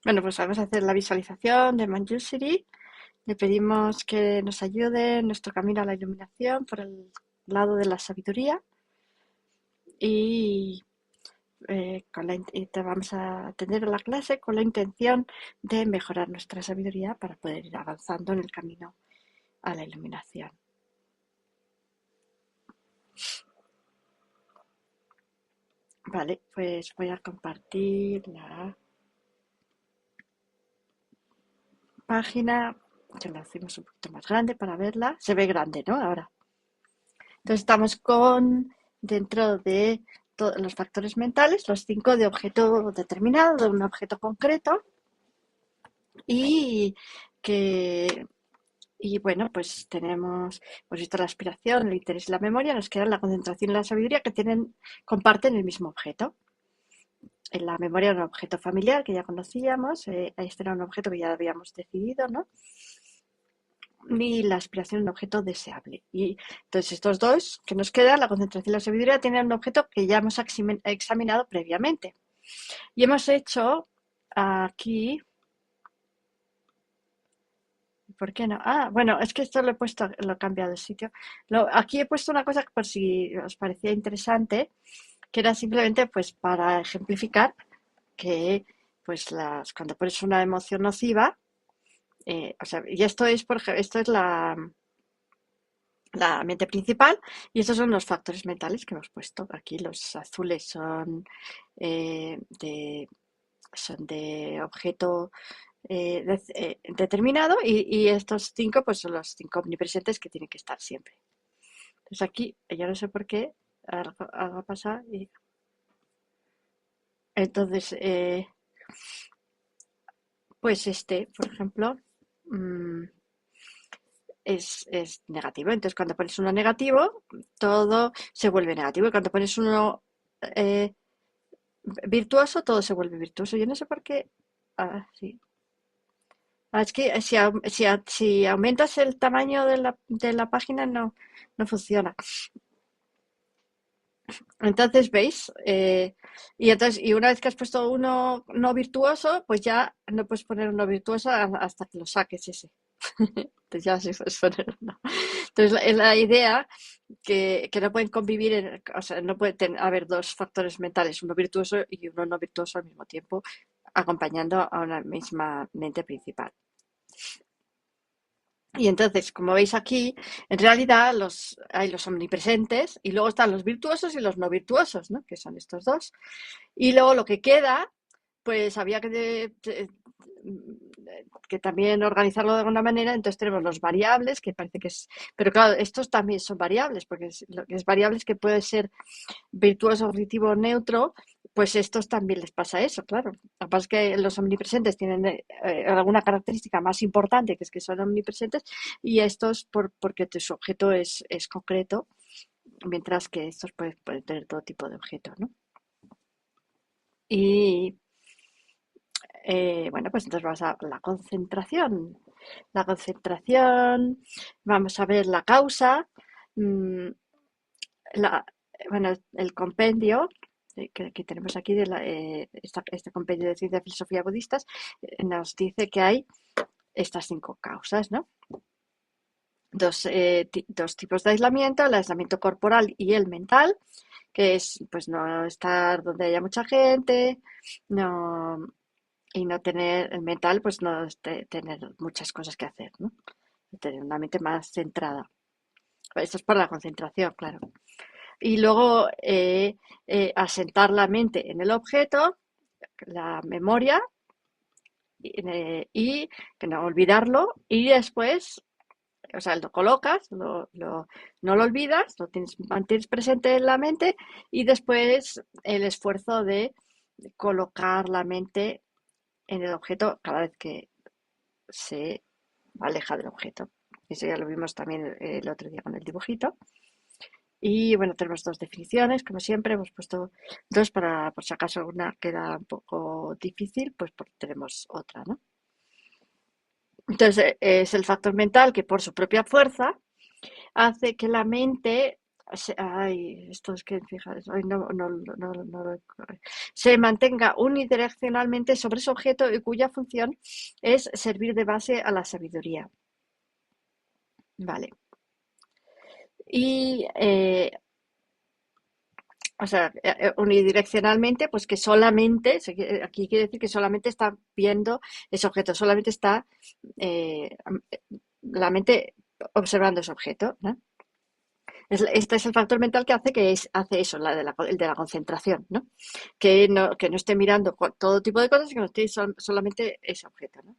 Bueno, pues vamos a hacer la visualización de Manjushri. Le pedimos que nos ayude en nuestro camino a la iluminación por el lado de la sabiduría y, y te vamos a atender a la clase con la intención de mejorar nuestra sabiduría para poder ir avanzando en el camino a la iluminación. Vale, pues voy a compartir la página, que la hacemos un poquito más grande para verla. Se ve grande, ¿no? Ahora. Entonces estamos dentro de todos los factores mentales, los 5 de objeto determinado, de un objeto concreto, y que, y bueno, pues hemos visto la aspiración, el interés y la memoria, nos quedan la concentración y la sabiduría que comparten el mismo objeto. En la memoria era un objeto familiar que ya conocíamos, este era un objeto que ya habíamos decidido, ¿no? Ni la aspiración a un objeto deseable. Y entonces estos dos que nos quedan, la concentración y la sabiduría, tienen un objeto que ya hemos examinado previamente. Y hemos hecho aquí, ¿por qué no? Ah, bueno, es que esto lo he cambiado de sitio. Aquí he puesto una cosa que por si os parecía interesante, que era simplemente pues para ejemplificar que pues cuando pones una emoción nociva, o sea, y esto es, por ejemplo, esto es la mente principal y estos son los factores mentales que hemos puesto. Aquí los azules eh, de, son de objeto determinado y estos 5 pues son los 5 omnipresentes que tienen que estar siempre. Entonces aquí, yo no sé por qué, algo pasa y entonces, pues por ejemplo, mm, es negativo. Entonces cuando pones uno negativo, todo se vuelve negativo y cuando pones uno eh, virtuoso, todo se vuelve virtuoso. Yo no sé por qué. Ah, sí. Es que si aumentas el tamaño de la página no funciona. Entonces, ¿veis? Y una vez que has puesto uno no virtuoso, pues ya no puedes poner uno virtuoso hasta que lo saques ese. Entonces ya sí puedes poner uno. Entonces, es la idea que no pueden convivir, o sea, no puede haber dos factores mentales, uno virtuoso y uno no virtuoso al mismo tiempo, acompañando a una misma mente principal. Y entonces, como veis aquí, en realidad hay los omnipresentes y luego están los virtuosos y los no virtuosos, ¿no? Que son estos dos. Y luego lo que queda, pues había que también organizarlo de alguna manera. Entonces tenemos los variables, que parece que es... Pero claro, estos también son variables, porque lo que es variables que puede ser virtuoso, auditivo, neutro, pues estos también les pasa eso, claro. Lo que pasa es que los omnipresentes tienen alguna característica más importante, que es que son omnipresentes, y estos porque su objeto es concreto, mientras que estos pueden tener todo tipo de objeto, ¿no? Y bueno, pues entonces vamos a la concentración. La concentración, vamos a ver la causa, mmm, la, bueno, el compendio que tenemos aquí este compendio de ciencia y filosofía budistas nos dice que hay estas 5 causas, ¿no? Dos tipos de aislamiento, el aislamiento corporal y el mental, que es pues no estar donde haya mucha gente, no, y no tener el mental, pues no tener muchas cosas que hacer, ¿no? Tener una mente más centrada. Esto es por la concentración, claro. Y luego asentar la mente en el objeto, la memoria, y que no olvidarlo, y después, o sea, lo colocas, no lo olvidas, mantienes presente en la mente, y después el esfuerzo de colocar la mente en el objeto cada vez que se aleja del objeto. Eso ya lo vimos también el otro día con el dibujito. Y bueno, tenemos dos definiciones, como siempre, hemos puesto dos para, por si acaso una queda un poco difícil, pues tenemos otra, ¿no? Entonces, es el factor mental que por su propia fuerza hace que la mente Ay, esto es que, fíjate, ay, se mantenga unidireccionalmente sobre ese objeto y cuya función es servir de base a la sabiduría. Vale. Y, o sea, unidireccionalmente, pues que solamente, aquí quiere decir que solamente está viendo ese objeto, solamente está eh, la mente observando ese objeto, ¿no? Este es el factor mental que hace eso, el de la concentración, ¿no? Que no esté mirando todo tipo de cosas, sino que esté solamente ese objeto, ¿no?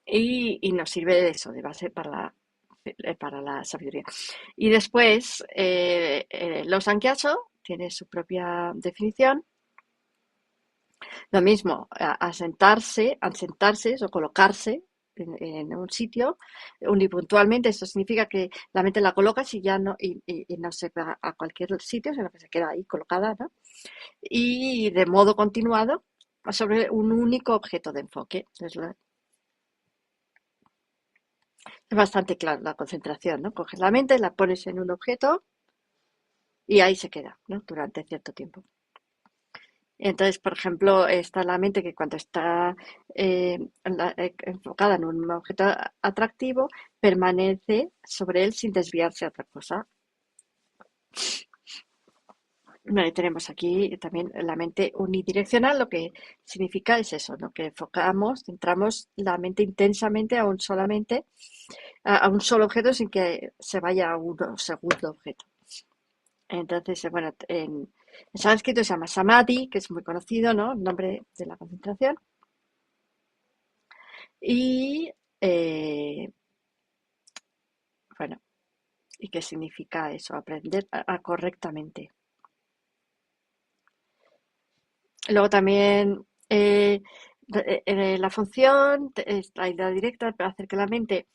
Y nos sirve de eso, de base para la sabiduría. Y después, los Sankyaso tiene su propia definición. Lo mismo, al sentarse o colocarse en un sitio unipuntualmente, esto significa que la mente la colocas y ya no, y no se va a cualquier sitio, sino que se queda ahí colocada, ¿no? Y de modo continuado sobre un único objeto de enfoque. Es bastante claro la concentración, ¿no? Coges la mente, la pones en un objeto y ahí se queda, ¿no? Durante cierto tiempo. Entonces, por ejemplo, está la mente que cuando está enfocada en un objeto atractivo, permanece sobre él sin desviarse a otra cosa. Bueno, y tenemos aquí también la mente unidireccional, lo que significa es eso, ¿no? Que centramos la mente intensamente a un solo objeto sin que se vaya a un segundo objeto. Entonces, bueno, en sánscrito se llama samadhi, que es muy conocido, ¿no? El nombre de la concentración. Y bueno, ¿y qué significa eso? Aprender correctamente. Luego también la función, la idea directa para hacer que la mente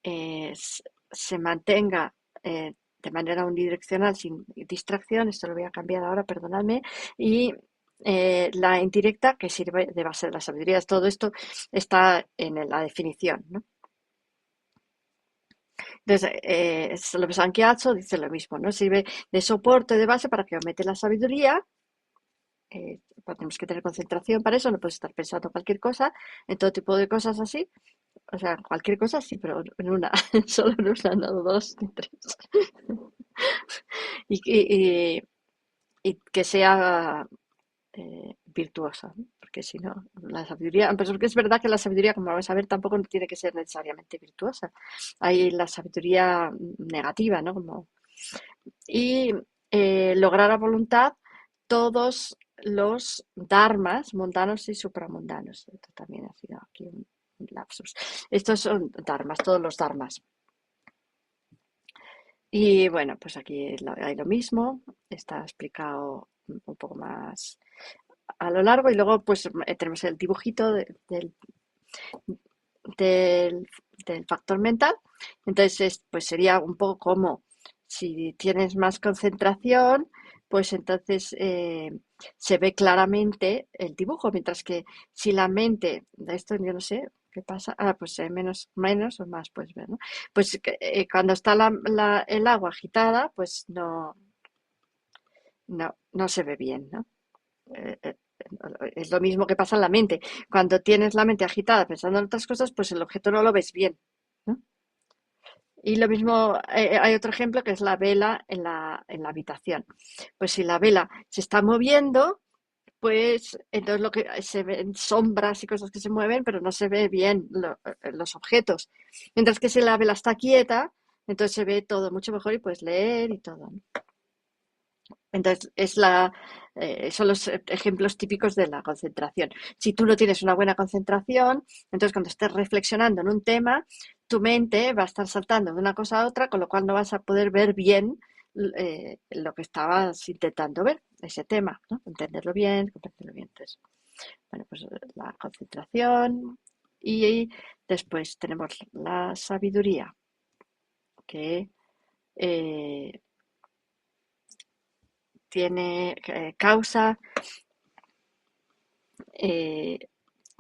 se mantenga de manera unidireccional sin distracción, esto lo voy a cambiar ahora, perdonadme, y la indirecta que sirve de base de la sabiduría. Todo esto está en la definición, ¿no? Entonces, lo Sankiatsu dice lo mismo, ¿no? Sirve de soporte de base para que aumente la sabiduría. Tenemos que tener concentración para eso, no puedes estar pensando cualquier cosa, en todo tipo de cosas así. O sea, cualquier cosa sí, pero en una, solo en una, no dos ni tres. Y, y- y que sea virtuosa, ¿no? Porque si no, la sabiduría, pero porque es verdad que la sabiduría, como vamos a ver, tampoco tiene que ser necesariamente virtuosa. Hay la sabiduría negativa, ¿no? Y lograr a voluntad todos los dharmas mundanos y supramundanos. Esto también ha sido aquí un lapsus. Estos son dharmas, todos los dharmas. Y bueno, pues aquí hay lo mismo, está explicado un poco más a lo largo y luego pues tenemos el dibujito del, del factor mental. Entonces, pues sería un poco como si tienes más concentración, pues entonces se ve claramente el dibujo, mientras que si la mente, de esto yo no sé qué pasa, pues menos o más puedes ver, ¿no? Pues cuando está el agua agitada, pues no se ve bien, ¿no? Eh, eh, es lo mismo que pasa en la mente. Cuando tienes la mente agitada pensando en otras cosas, pues el objeto no lo ves bien, ¿no? Y lo mismo, hay otro ejemplo que es la vela en la habitación. Pues si la vela se está moviendo, pues entonces lo que se ven sombras y cosas que se mueven, pero no se ve bien los objetos. Mientras que si la vela está quieta, entonces se ve todo mucho mejor y puedes leer y todo, ¿no? Entonces, son los ejemplos típicos de la concentración. Si tú no tienes una buena concentración, entonces cuando estés reflexionando en un tema, tu mente va a estar saltando de una cosa a otra, con lo cual no vas a poder ver bien lo que estabas intentando ver, ese tema, ¿no? Entenderlo bien, comprenderlo bien. Entonces, bueno, pues la concentración y después tenemos la sabiduría, que eh, tiene causa. eh,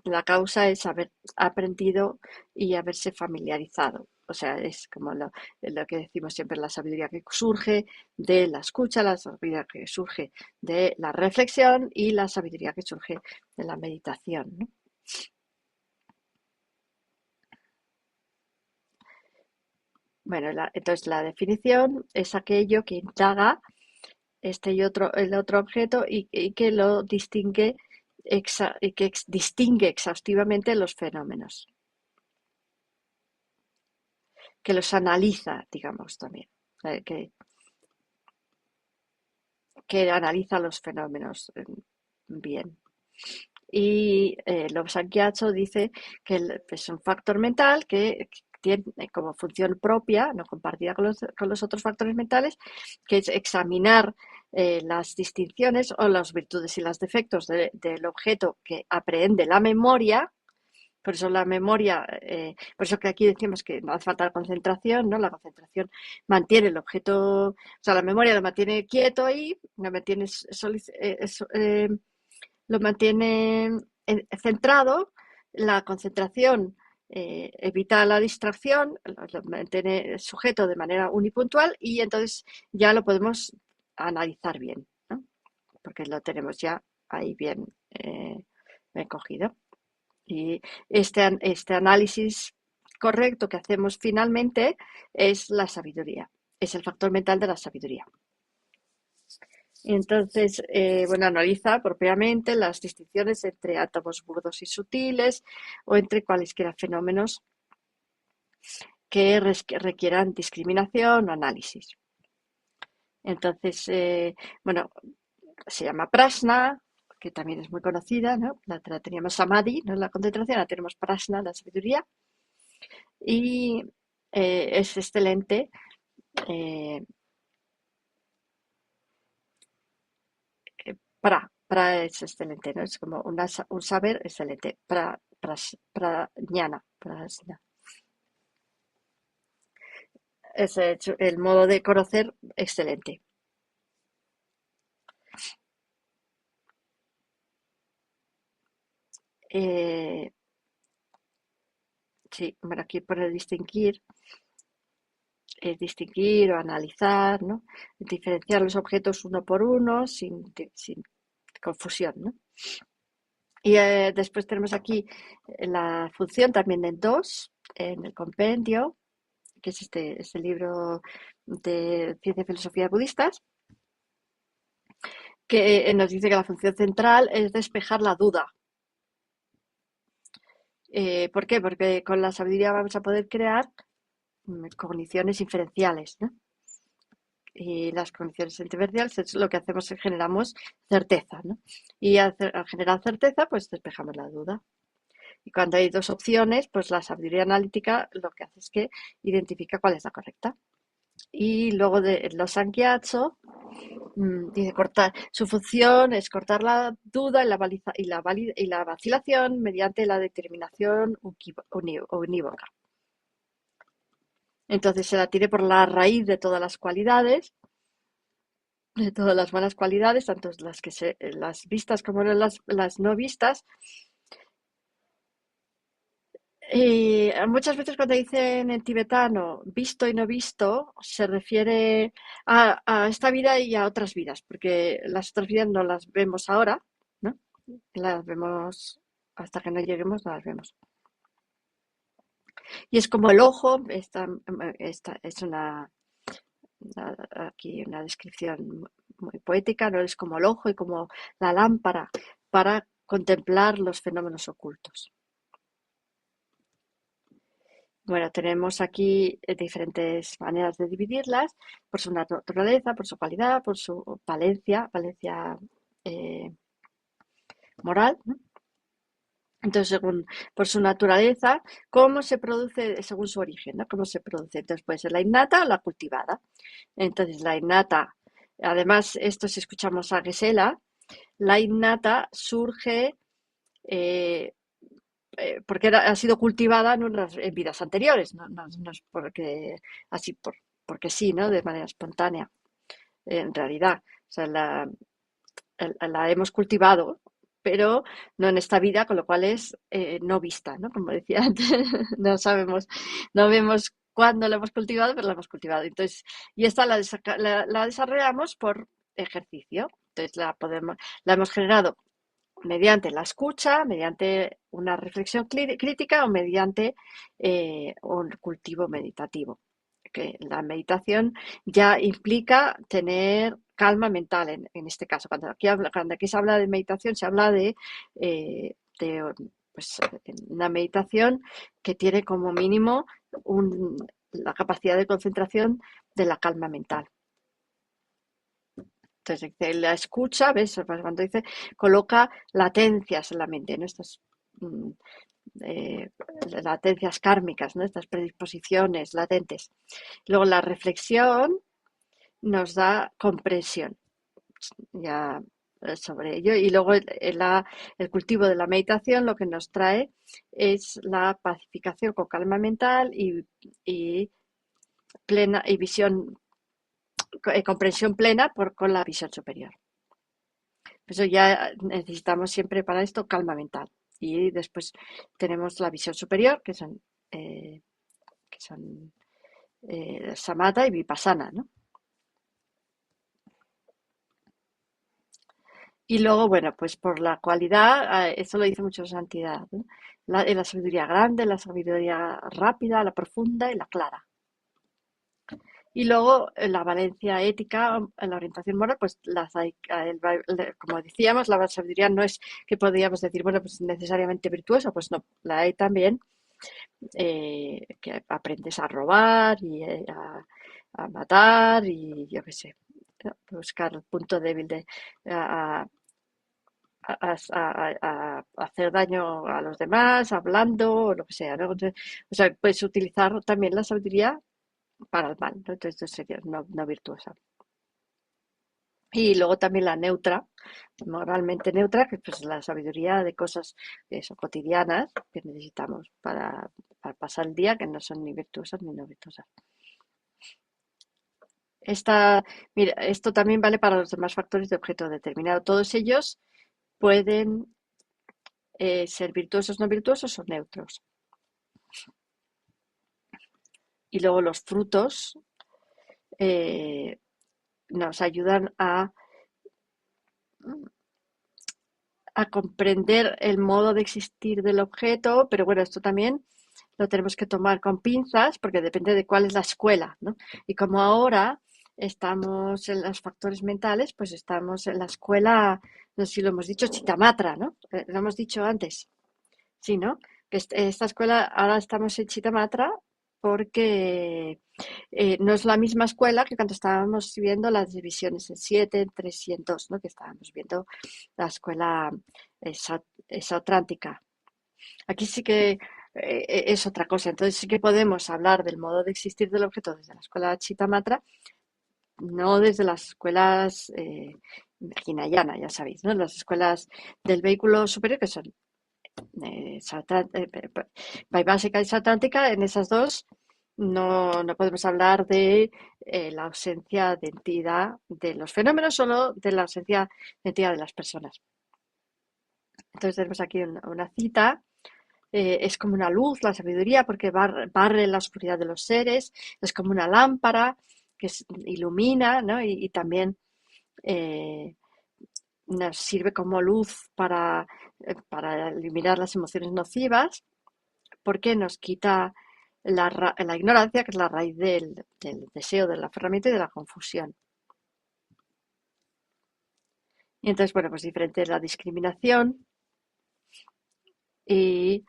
La causa es haber aprendido y haberse familiarizado. O sea, es como lo que decimos siempre, la sabiduría que surge de la escucha, la sabiduría que surge de la reflexión y la sabiduría que surge de la meditación, ¿no? Bueno, entonces la definición es aquello que indaga este y otro, el otro objeto y que lo distingue, y que distingue exhaustivamente los fenómenos, que los analiza, digamos también, que analiza los fenómenos bien. Y Lobsang Gyatso dice que es un factor mental que tiene como función propia, no compartida con los otros factores mentales, que es examinar las distinciones o las virtudes y los defectos del objeto que aprehende la memoria. Por eso la memoria, por eso que aquí decimos que no hace falta la concentración, ¿no? La concentración mantiene el objeto, o sea, la memoria lo mantiene quieto ahí, lo mantiene, lo mantiene centrado, la concentración evita la distracción, lo mantiene sujeto de manera unipuntual y entonces ya lo podemos analizar bien, ¿no? Porque lo tenemos ya ahí bien cogido. Y este análisis correcto que hacemos finalmente es la sabiduría, es el factor mental de la sabiduría. Entonces, bueno, analiza propiamente las distinciones entre átomos burdos y sutiles o entre cualesquiera fenómenos que requieran discriminación o análisis. Entonces, bueno, se llama prasna, que también es muy conocida, ¿no? La teníamos samadhi, no la concentración, la tenemos prasna, la sabiduría, y es excelente. eh, Pra es excelente, ¿no? Es como un saber excelente. Prañana, prasna. Es el modo de conocer excelente. Eh, sí, bueno, aquí pone distinguir o analizar, ¿no? Diferenciar los objetos uno por uno sin confusión, ¿no? Y después tenemos aquí la función también en dos, en el compendio, que es este libro de ciencia y filosofía budistas, que nos dice que la función central es despejar la duda. ¿Por qué? Porque con la sabiduría vamos a poder crear cogniciones inferenciales, ¿no? Y las cogniciones inferenciales es lo que hacemos es generamos certeza, ¿no? Y al generar certeza, pues despejamos la duda. Y cuando hay dos opciones, pues la sabiduría analítica lo que hace es que identifica cuál es la correcta. Y luego de los Sankyatso, dice cortar, su función es cortar la duda y la vacilación mediante la determinación unívoca. Entonces se la tiene por la raíz de todas las cualidades, de todas las buenas cualidades, tanto las vistas como las no vistas. Y muchas veces cuando dicen en tibetano visto y no visto, se refiere a esta vida y a otras vidas, porque las otras vidas no las vemos ahora, ¿no? Las vemos hasta que no lleguemos, no las vemos. Y es como el ojo, esta es aquí una descripción muy poética, ¿no? Es como el ojo y como la lámpara para contemplar los fenómenos ocultos. Bueno, tenemos aquí diferentes maneras de dividirlas por su naturaleza, por su cualidad, por su valencia eh, moral, ¿no? Entonces, por su naturaleza, cómo se produce, según su origen, ¿no? Cómo se produce. Entonces, puede ser la innata o la cultivada. Entonces, la innata, además, esto si escuchamos a Gesela, la innata surge eh, porque ha sido cultivada en vidas anteriores, no es porque así porque sí, ¿no? De manera espontánea, en realidad. O sea, la hemos cultivado, pero no en esta vida, con lo cual es no vista, ¿no? Como decía antes, no sabemos, no vemos Cuando la hemos cultivado, pues la hemos cultivado. Entonces, y esta la desarrollamos por ejercicio. Entonces, la hemos generado mediante la escucha, mediante una reflexión crítica o mediante un cultivo meditativo. Que la meditación ya implica tener calma mental en este caso. Cuando aquí se habla de meditación, se habla de, pues, una meditación que tiene como mínimo la capacidad de concentración de la calma mental. Entonces, la escucha, ¿ves? Pues cuando dice, coloca latencias en la mente, ¿no? Estas mm, eh, latencias kármicas, ¿no? Estas predisposiciones latentes. Luego la reflexión nos da comprensión ya sobre ello. Y luego el cultivo de la meditación lo que nos trae es la pacificación con calma mental y plena y visión, comprensión plena con la visión superior. Eso ya necesitamos siempre para esto calma mental. Y después tenemos la visión superior, que son samatha y vipassana, ¿no? Y luego, bueno, pues por la cualidad, eso lo dice mucho Santidad, ¿no? La sabiduría grande, la sabiduría rápida, la profunda y la clara. Y luego la valencia ética, la orientación moral, pues como decíamos, la sabiduría no es que podríamos decir, bueno, pues necesariamente virtuosa, pues no, la hay también que aprendes a robar y a matar y yo qué sé, ¿no? Buscar el punto débil a, a hacer daño a los demás, hablando o lo que sea, ¿no? Entonces, o sea, puedes utilizar también la sabiduría para el mal, ¿no? Entonces, esto sería no virtuosa. Y luego también la neutra, moralmente neutra, que pues, es la sabiduría de cosas eso, cotidianas que necesitamos para pasar el día, que no son ni virtuosas ni no virtuosas. Mira, esto también vale para los demás factores de objeto determinado. Todos ellos pueden ser virtuosos, no virtuosos o neutros. Y luego los frutos eh, nos ayudan a comprender el modo de existir del objeto, pero bueno, esto también lo tenemos que tomar con pinzas porque depende de cuál es la escuela, ¿no? Y como ahora estamos en los factores mentales, pues estamos en la escuela, no sé si lo hemos dicho, Chitamatra, ¿no? Lo hemos dicho antes, sí, ¿no? Que esta escuela, ahora estamos en Chitamatra porque no es la misma escuela que cuando estábamos viendo las divisiones en 7, en 3 y en 2, ¿no? Que estábamos viendo la escuela exotrántica. Aquí sí que es otra cosa. Entonces sí que podemos hablar del modo de existir del objeto desde la escuela Chitamatra, no desde las escuelas Hinayana, ya sabéis, ¿no? Las escuelas del vehículo superior que son básica y satrántica, en esas dos no podemos hablar de la ausencia de entidad de los fenómenos, solo de la ausencia de entidad de las personas. Entonces tenemos aquí una cita. Es como una luz, la sabiduría, porque barre la oscuridad de los seres, es como una lámpara que ilumina, ¿no? Y también nos sirve como luz para eliminar las emociones nocivas, porque nos quita la ignorancia, que es la raíz del deseo, del aferramiento y de la confusión. Y entonces, bueno, pues diferente es la discriminación y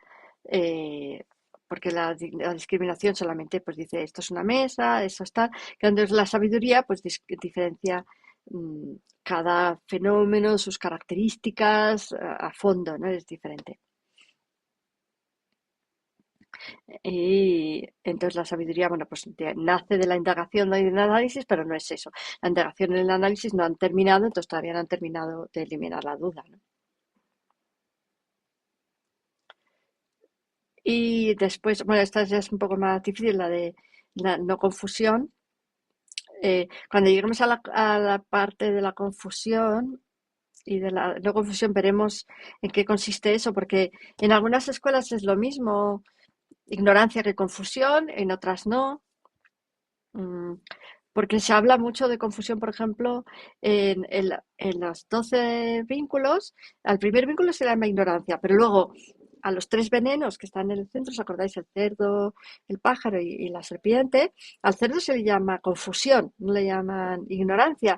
porque la discriminación solamente pues dice esto es una mesa, esto está, que entonces la sabiduría pues diferencia cada fenómeno, sus características a fondo, ¿no? Es diferente. Y entonces la sabiduría, bueno, pues nace de la indagación y del análisis, pero no es eso. La indagación y el análisis no han terminado, entonces todavía no han terminado de eliminar la duda, ¿no? Y después, bueno, esta ya es un poco más difícil, la de la no confusión. Cuando lleguemos a la parte de la confusión y de la no confusión, veremos en qué consiste eso, porque en algunas escuelas es lo mismo. ignorancia que confusión, en otras no. Mm, Porque se habla mucho de confusión, por ejemplo, en los 12 vínculos, al primer vínculo se le llama ignorancia, pero luego a los tres venenos que están en el centro, ¿os acordáis? El cerdo, el pájaro y la serpiente, al cerdo se le llama confusión, no le llaman ignorancia.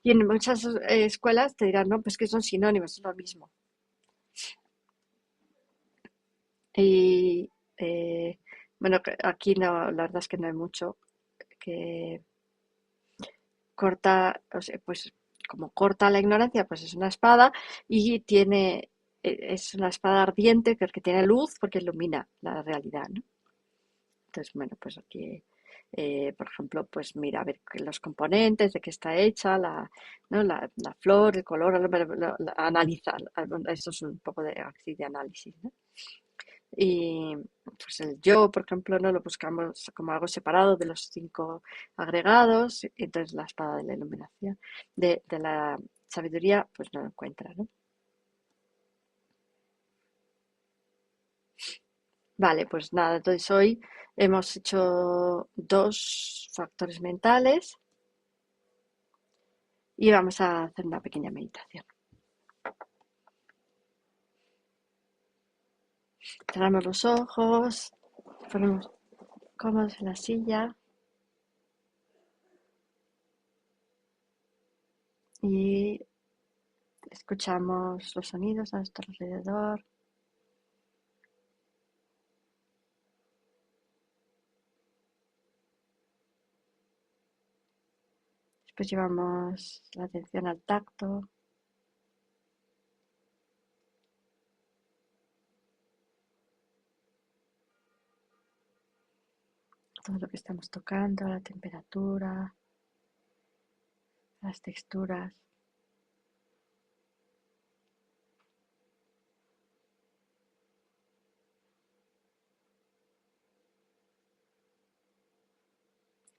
Y en muchas escuelas te dirán, no, pues que son sinónimos, es lo mismo. Y bueno, aquí no, la verdad es que no hay mucho que corta, o sea, pues como corta la ignorancia, pues es una espada y tiene, es una espada ardiente que tiene luz porque ilumina la realidad, ¿no? Entonces, bueno, pues aquí, por ejemplo, pues mira, a ver los componentes, de qué está hecha, ¿no? La flor, el color, analiza, eso es un poco de, así de análisis, ¿no? Y pues el yo, por ejemplo, no lo buscamos como algo separado de los cinco agregados, y entonces la espada de la iluminación, de la sabiduría, pues no lo encuentra, ¿no? Vale, pues nada, entonces hoy hemos hecho dos factores mentales y vamos a hacer una pequeña meditación. Cerramos los ojos, ponemos cómodos en la silla y escuchamos los sonidos a nuestro alrededor. Después llevamos la atención al tacto, todo lo que estamos tocando, la temperatura, las texturas.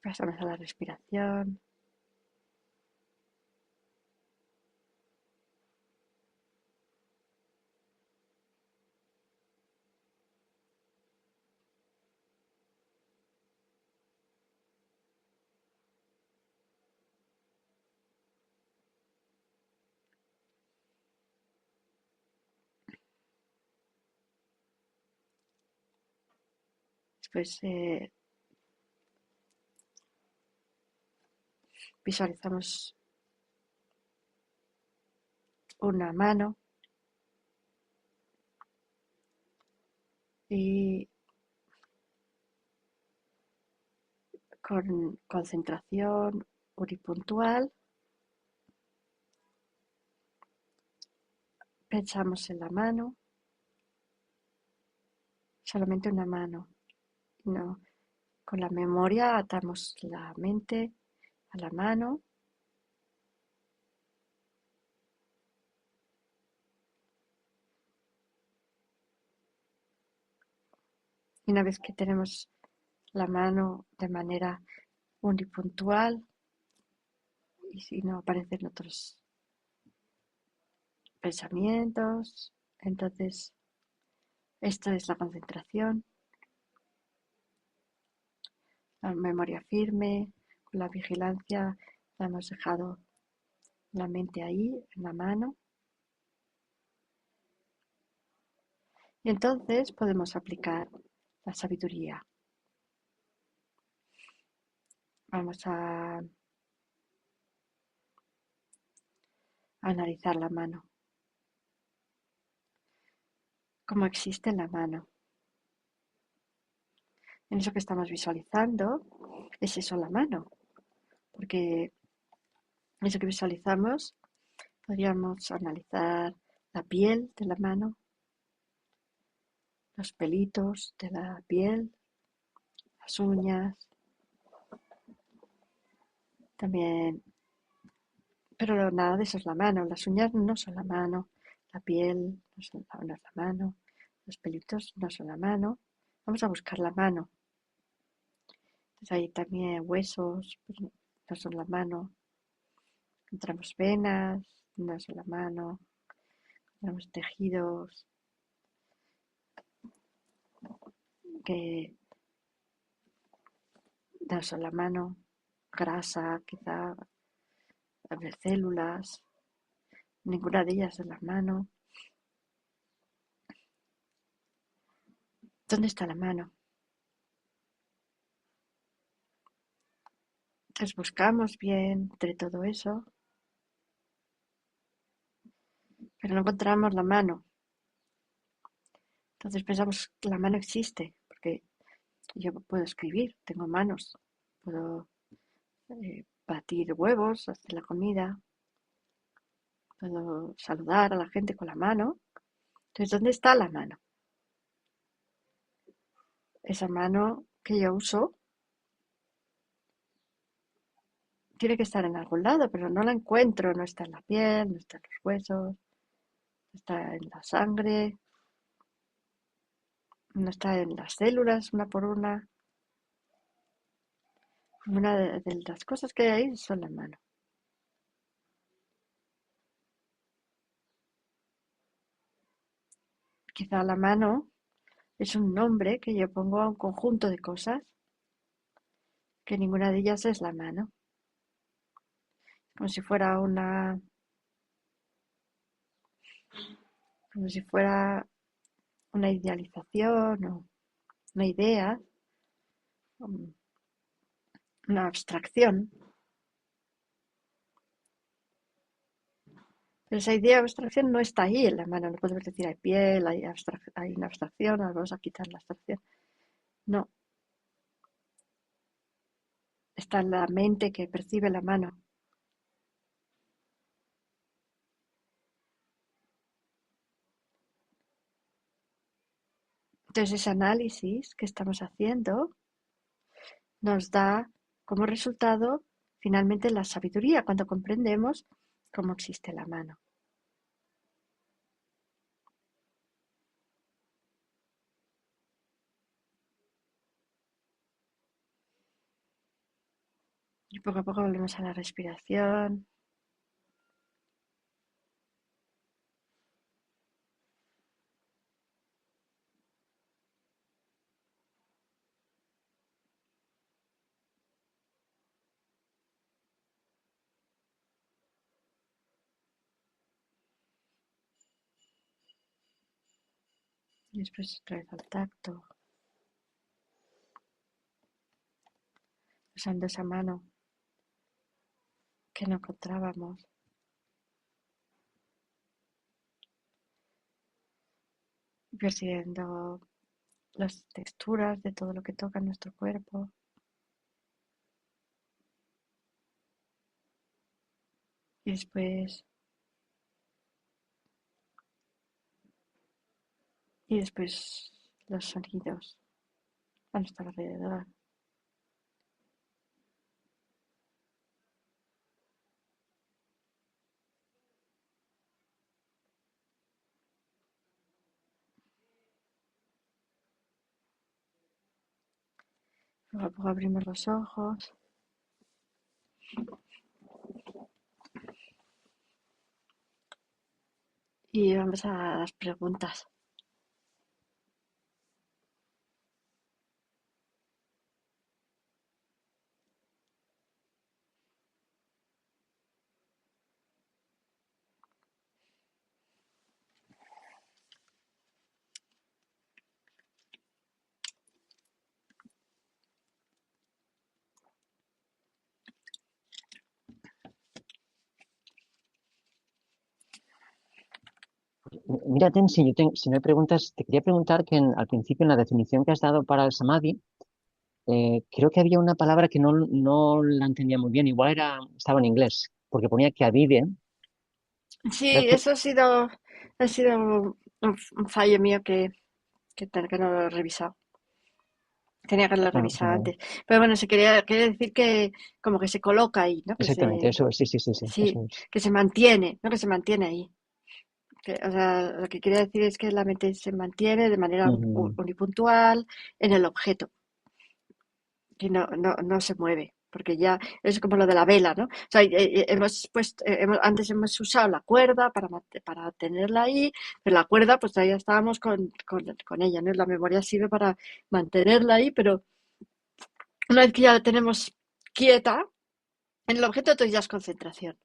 Pasamos a la respiración. Después visualizamos una mano y con concentración unipuntual pensamos en la mano, solamente una mano. No, con la memoria atamos la mente a la mano y una vez que tenemos la mano de manera unipuntual y si no aparecen otros pensamientos, entonces esta es la concentración, la memoria firme, con la vigilancia, la hemos dejado la mente ahí, en la mano, y entonces podemos aplicar la sabiduría. Vamos a analizar la mano, cómo existe en la mano. En eso que estamos visualizando, es eso la mano, porque eso que visualizamos podríamos analizar la piel de la mano, los pelitos de la piel, las uñas, también, pero nada de eso es la mano, las uñas no son la mano, la piel no es la mano, los pelitos no son la mano. Vamos a buscar la mano. Entonces hay también huesos, pues no son la mano. Encontramos venas, no son la mano. Encontramos tejidos, que no son la mano, grasa, quizá, a ver, células, ninguna de ellas es la mano. ¿Dónde está la mano? Entonces buscamos bien entre todo eso, pero no encontramos la mano. Entonces pensamos que la mano existe, porque yo puedo escribir, tengo manos, puedo batir huevos, hacer la comida, puedo saludar a la gente con la mano. Entonces, ¿dónde está la mano? Esa mano que yo uso tiene que estar en algún lado, pero no la encuentro, no está en la piel, no está en los huesos, no está en la sangre, no está en las células una por una. Una de las cosas que hay ahí son la mano. Quizá la mano es un nombre que yo pongo a un conjunto de cosas, que ninguna de ellas es la mano, como si fuera como si fuera una idealización o una idea, um, una abstracción. Pero esa idea o abstracción no está ahí en la mano. No podemos decir hay piel, hay una abstracción, ahora vamos a quitar la abstracción. No, está en la mente que percibe la mano. Entonces ese análisis que estamos haciendo nos da como resultado finalmente la sabiduría cuando comprendemos cómo existe la mano. Y poco a poco volvemos a la respiración. Y después otra vez al tacto, usando esa mano que no encontrábamos. Percibiendo las texturas de todo lo que toca nuestro cuerpo. Y después los sonidos a nuestro alrededor. Poco a poco abrimos los ojos y vamos a las preguntas. Mira, Ten, si no hay preguntas, te quería preguntar que al principio en la definición que has dado para el samadhi, creo que había una palabra que no la entendía muy bien, estaba en inglés, porque ponía que avive, creo Sí, que... eso ha sido un fallo mío que no lo he revisado. Tenía que haberlo revisado no, antes. Pero bueno, quería decir que como que se coloca ahí, ¿no? exactamente, eso, sí, sí, sí, sí, Sí, eso es. que se mantiene, ¿no? Que se mantiene ahí. O sea, lo que quería decir es que la mente se mantiene de manera Ujú, unipuntual en el objeto, que no se mueve. porque ya es como lo de la vela, ¿no? O sea, antes hemos usado la cuerda para tenerla ahí, pero la cuerda, pues todavía estábamos con ella, ¿no? La memoria sirve para mantenerla ahí, pero una vez que ya la tenemos quieta en el objeto, entonces ya es concentración.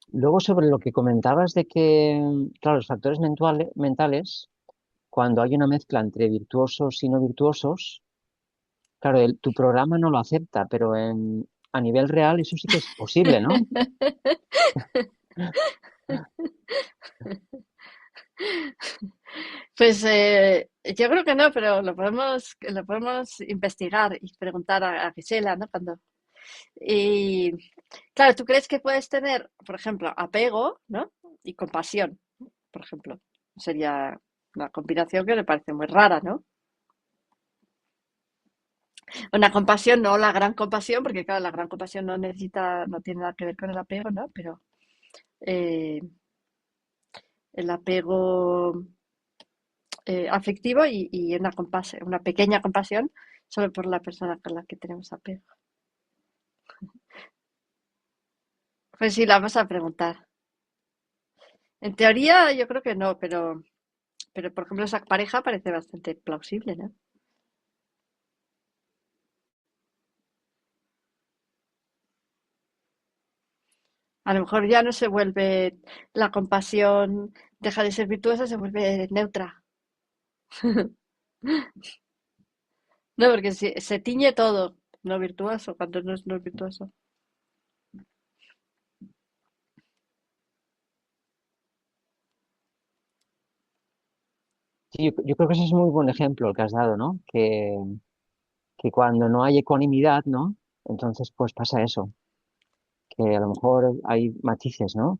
Luego, sobre lo que comentabas de que, claro, los factores mentales, cuando hay una mezcla entre virtuosos y no virtuosos, claro, tu programa no lo acepta, pero a nivel real eso sí que es posible, ¿no? Pues yo creo que no, pero lo podemos investigar y preguntar a Gisela, ¿no? Y claro, tú crees que puedes tener, por ejemplo, apego, ¿no? Y compasión, por ejemplo. Sería una combinación que me parece muy rara, ¿no? Una compasión, no la gran compasión, porque claro, la gran compasión no tiene nada que ver con el apego, ¿no? Pero eh, el apego afectivo y una pequeña compasión solo por la persona con la que tenemos apego. Pues sí, la vamos a preguntar. En teoría, yo creo que no, pero por ejemplo, esa pareja parece bastante plausible, ¿no? A lo mejor ya no se vuelve la compasión, deja de ser virtuosa, se vuelve neutra. No, porque se tiñe todo, no virtuoso, cuando no es virtuoso. Sí, yo creo que ese es muy buen ejemplo el que has dado, ¿no? Que cuando no hay ecuanimidad, ¿no? Entonces, pues pasa eso, que a lo mejor hay matices, ¿no?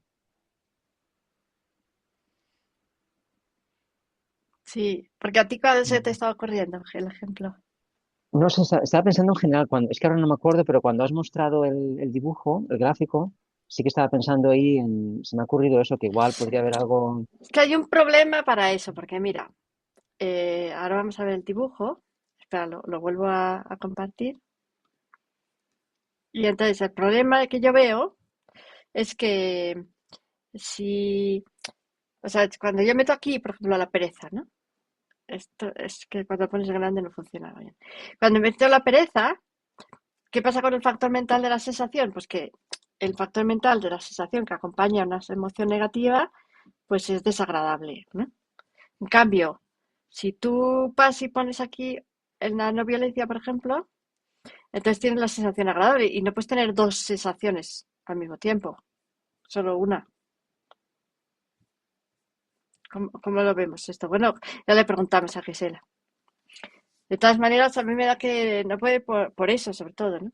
Sí, porque a ti cuando se te Mm. estaba ocurriendo el ejemplo. No sé, estaba pensando en general, es que ahora no me acuerdo, pero cuando has mostrado el dibujo, el gráfico, sí que estaba pensando ahí se me ha ocurrido eso, que igual podría haber algo. Es que hay un problema para eso, porque mira, ahora vamos a ver el dibujo. Espera, lo vuelvo a compartir. Y entonces el problema que yo veo es que si, o sea, cuando yo meto aquí, por ejemplo, la pereza, ¿no? Esto es que cuando pones grande no funciona bien. Cuando meto la pereza, ¿qué pasa con el factor mental de la sensación? Pues que el factor mental de la sensación que acompaña a una emoción negativa, pues es desagradable, ¿no? En cambio, si tú vas y pones aquí en la no violencia, por ejemplo, entonces tienes la sensación agradable y no puedes tener dos sensaciones al mismo tiempo, solo una. ¿Cómo lo vemos esto? Bueno, ya le preguntamos a Gisela. De todas maneras, a mí me da que no puede por eso, sobre todo, ¿no?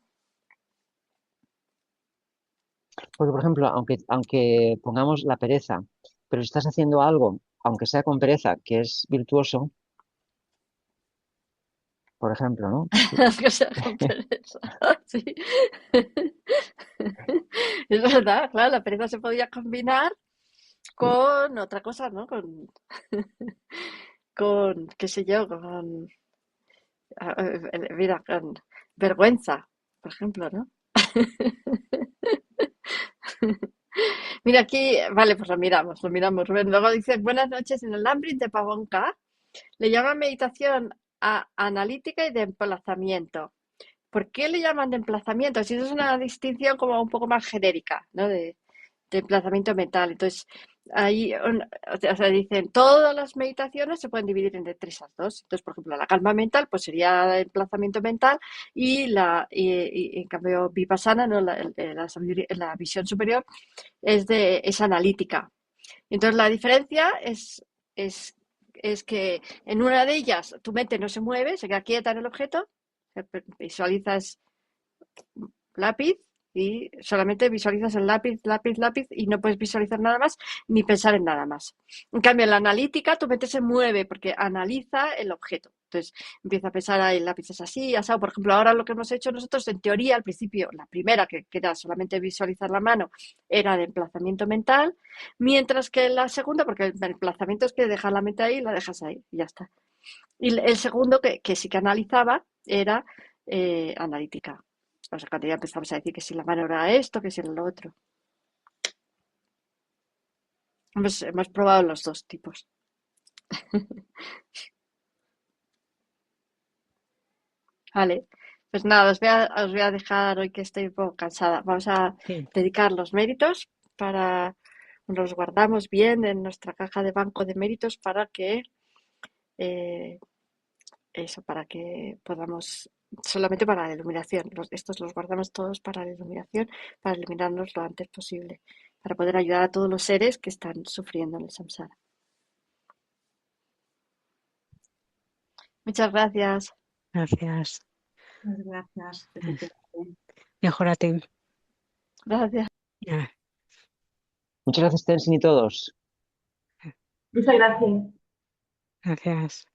Porque, por ejemplo, aunque pongamos la pereza, pero si estás haciendo algo, aunque sea con pereza, que es virtuoso, por ejemplo, ¿no? Que sea con pereza. Sí. Es verdad, claro, la pereza se podía combinar con otra cosa, ¿no? Qué sé yo, mira, con vergüenza, por ejemplo, ¿no? Mira aquí, vale, pues lo miramos, Rubén. Luego dice, buenas noches, en el Lambrin de Pavonka le llaman meditación analítica y de emplazamiento. ¿Por qué le llaman de emplazamiento? Si eso es una distinción como un poco más genérica, ¿no? De emplazamiento mental. Entonces, ahí o sea, dicen, todas las meditaciones se pueden dividir entre esas dos. Entonces, por ejemplo, la calma mental, pues sería emplazamiento mental y en cambio Vipassana, ¿no? La visión superior es analítica. Entonces, la diferencia es, es que en una de ellas tu mente no se mueve, se queda quieta en el objeto, visualizas lápiz y solamente visualizas el lápiz, lápiz, lápiz y no puedes visualizar nada más ni pensar en nada más. En cambio, en la analítica tu mente se mueve porque analiza el objeto. Entonces empieza a pensar, el lápiz es así, asado. Por ejemplo, ahora lo que hemos hecho nosotros, en teoría, al principio, la primera, que era solamente visualizar la mano, era de emplazamiento mental, mientras que la segunda, porque el emplazamiento es que dejas la mente ahí y la dejas ahí y ya está. Y el segundo, que sí que analizaba, era analítica. O sea, cuando ya empezamos a decir que si la mano era esto, que si era lo otro. Hemos probado los dos tipos. Vale, pues nada, os voy a dejar hoy que estoy un poco cansada. Vamos a Sí, dedicar los méritos para, los guardamos bien en nuestra caja de banco de méritos para que, eh, eso, para que podamos, solamente para la iluminación. Estos los guardamos todos para la iluminación, para iluminarnos lo antes posible, para poder ayudar a todos los seres que están sufriendo en el samsara. Muchas gracias. gracias. Muchas gracias. Efectivamente. Mejórate. Gracias. Ya, Muchas gracias, Tenzin y todos. Muchas gracias. gracias.